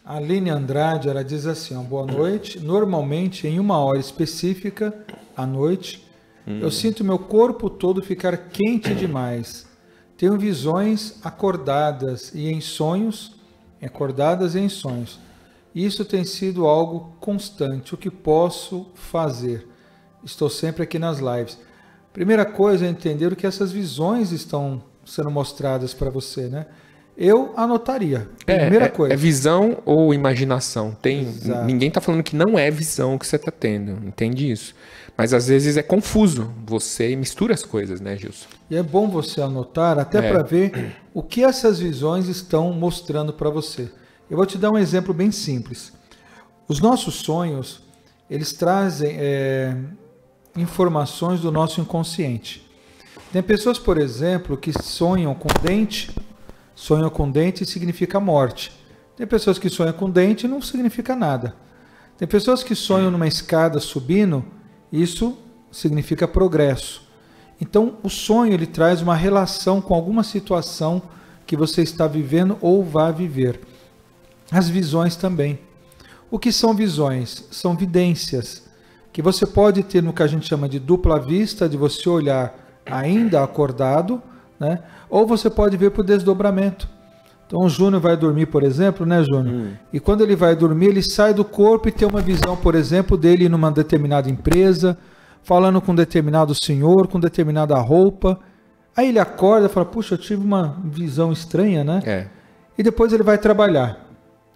A Aline Andrade, ela diz assim, ó, boa noite. Normalmente, em uma hora específica, à noite, eu sinto meu corpo todo ficar quente demais. Tenho visões acordadas e em sonhos. Isso tem sido algo constante. O que posso fazer? Estou sempre aqui nas lives. Primeira coisa é entender o que essas visões estão sendo mostradas para você, né? Eu anotaria. Primeira coisa. É visão ou imaginação? Exato. Ninguém está falando que não é visão que você está tendo, entende isso? Mas às vezes é confuso, você mistura as coisas, né, Gilson? E é bom você anotar até para ver o que essas visões estão mostrando para você. Eu vou te dar um exemplo bem simples. Os nossos sonhos, eles trazem informações do nosso inconsciente. Tem pessoas, por exemplo, que sonham com dente. Sonham com dente significa morte. Tem pessoas que sonham com dente e não significa nada. Tem pessoas que sonham numa escada subindo, isso significa progresso. Então, o sonho ele traz uma relação com alguma situação que você está vivendo ou vai viver. As visões também. O que são visões? São vidências, que você pode ter no que a gente chama de dupla vista, de você olhar ainda acordado, né? Ou você pode ver por desdobramento. Então o Júnior vai dormir, por exemplo, né, Júnior? E quando ele vai dormir, ele sai do corpo e tem uma visão, por exemplo, dele numa determinada empresa, falando com um determinado senhor, com determinada roupa. Aí ele acorda e fala, puxa, eu tive uma visão estranha, né? E depois ele vai trabalhar.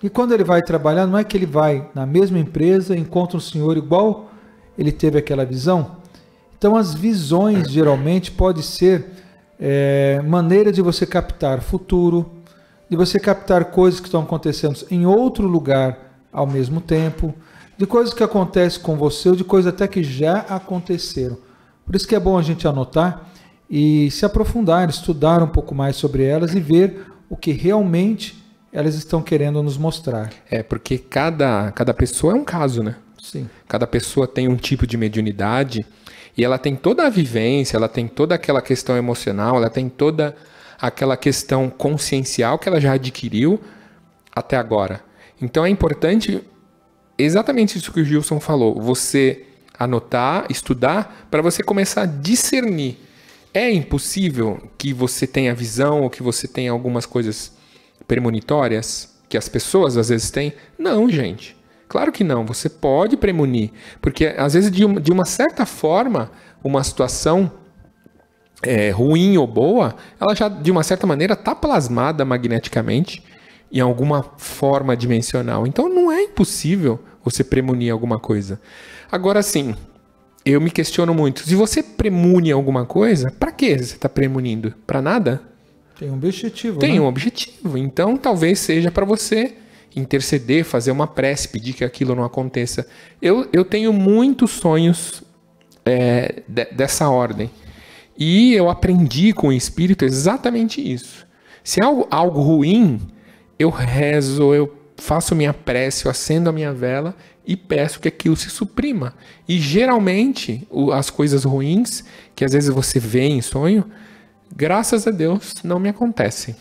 E quando ele vai trabalhar, não é que ele vai na mesma empresa, encontra um senhor igual ele teve aquela visão? Então as visões, geralmente, pode ser maneira de você captar futuro, de você captar coisas que estão acontecendo em outro lugar ao mesmo tempo, de coisas que acontecem com você ou de coisas até que já aconteceram. Por isso que é bom a gente anotar e se aprofundar, estudar um pouco mais sobre elas e ver o que realmente elas estão querendo nos mostrar. Porque cada pessoa é um caso, né? Sim. Cada pessoa tem um tipo de mediunidade e ela tem toda a vivência, ela tem toda aquela questão emocional, ela tem toda aquela questão consciencial que ela já adquiriu até agora. Então é importante, exatamente isso que o Gilson falou, você anotar, estudar, para você começar a discernir. É impossível que você tenha visão ou que você tenha algumas coisas premonitórias que as pessoas às vezes têm? Não, gente. Claro que não. Você pode premunir. Porque às vezes de uma certa forma, uma situação ruim ou boa, ela já de uma certa maneira está plasmada magneticamente em alguma forma dimensional. Então não é impossível você premunir alguma coisa. Agora sim, eu me questiono muito. Se você premune alguma coisa, para que você está premunindo? Para nada? Tem um objetivo, Tem né? um objetivo. Então talvez seja para você interceder, fazer uma prece, pedir que aquilo não aconteça. Eu tenho muitos sonhos dessa ordem. E eu aprendi com o Espírito exatamente isso. Se é algo ruim, eu rezo, eu faço minha prece, eu acendo a minha vela e peço que aquilo se suprima. E geralmente as coisas ruins, que às vezes você vê em sonho, graças a Deus não me acontecem.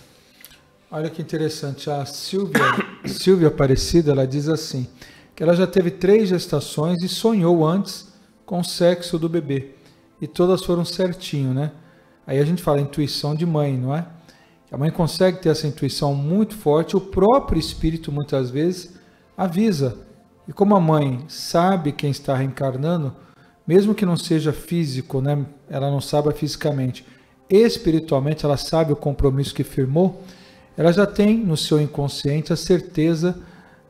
Olha que interessante, a Silvia Aparecida, ela diz assim, que ela já teve 3 gestações e sonhou antes com o sexo do bebê. E todas foram certinho, né? Aí a gente fala intuição de mãe, não é? A mãe consegue ter essa intuição muito forte, o próprio espírito muitas vezes avisa. E como a mãe sabe quem está reencarnando, mesmo que não seja físico, né? Ela não sabe fisicamente, espiritualmente ela sabe o compromisso que firmou, ela já tem no seu inconsciente a certeza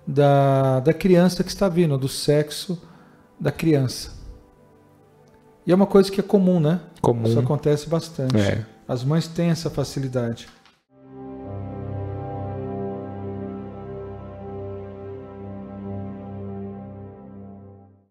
da criança que está vindo, do sexo da criança. E é uma coisa que é comum, né? Comum. Isso acontece bastante. As mães têm essa facilidade.